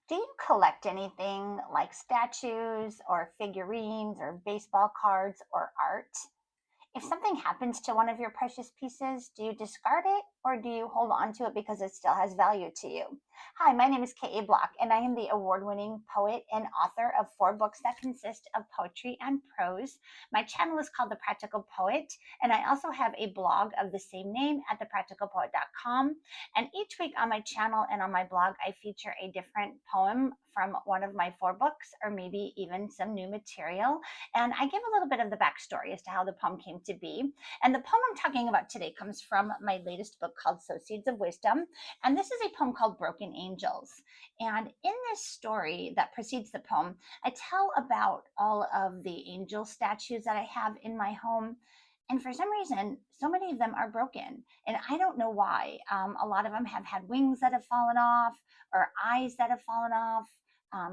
Do you collect anything like statues or figurines or baseball cards or art? If something happens to one of your precious pieces, do you discard it or do you hold on to it because it still has value to you? Hi, my name is K.A. Bloch, and I am the award winning poet and author of 4 books that consist of poetry and prose. My channel is called The Practical Poet, and I also have a blog of the same name at thepracticalpoet.com. And each week on my channel and on my blog, I feature a different poem from one of my 4 books, or maybe even some new material. And I give a little bit of the backstory as to how the poem came to be. And the poem I'm talking about today comes from my latest book called Sow Seeds of Wisdom. And this is a poem called Broken Angels. And in this story that precedes the poem, I tell about all of the angel statues that I have in my home. And for some reason, so many of them are broken. And I don't know why. A lot of them have had wings that have fallen off or eyes that have fallen off.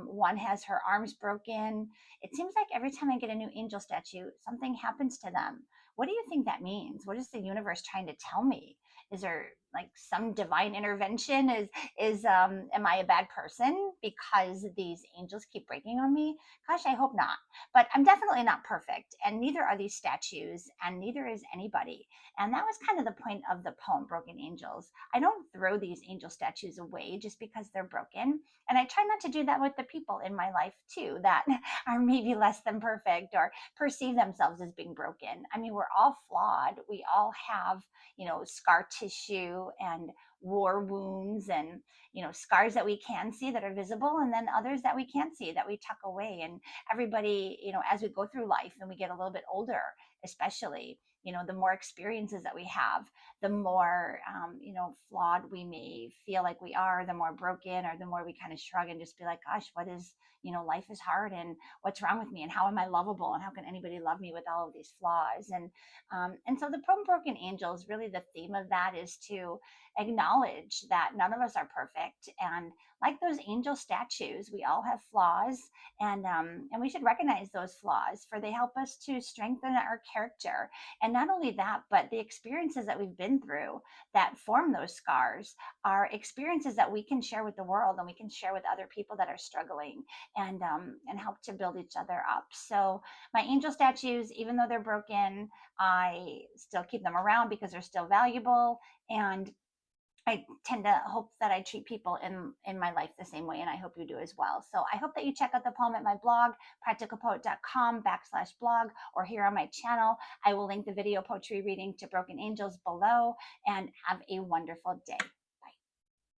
One has her arms broken. It seems like every time I get a new angel statue, something happens to them. What do you think that means? What is the universe trying to tell me? Is there like some divine intervention? Is am I a bad person because these angels keep breaking on me? Gosh, I hope not. But I'm definitely not perfect, and neither are these statues, and neither is anybody. And that was kind of the point of the poem, Broken Angels. I don't throw these angel statues away just because they're broken. And I try not to do that with the people in my life too, that are maybe less than perfect or perceive themselves as being broken. I mean, we're all flawed. We all have, scar tissue and war wounds and, scars that we can see that are visible, and then others that we can't see that we tuck away. And everybody, as we go through life and we get a little bit older, especially, the more experiences that we have, the more flawed we may feel like we are, the more broken, or the more we kind of shrug and just be like, gosh, what is, life is hard, and what's wrong with me, and how am I lovable, and how can anybody love me with all of these flaws? And so the poem Broken Angels, really the theme of that is to acknowledge that none of us are perfect, and like those angel statues, we all have flaws, and we should recognize those flaws, for they help us to strengthen our character. And not only that, but the experiences that we've been through that form those scars are experiences that we can share with the world, and we can share with other people that are struggling, and help to build each other up. So my angel statues, even though they're broken, I still keep them around because they're still valuable. And I tend to hope that I treat people in my life the same way, and I hope you do as well. So I hope that you check out the poem at my blog, practicalpoet.com/blog, or here on my channel. I will link the video poetry reading to Broken Angels below, and have a wonderful day.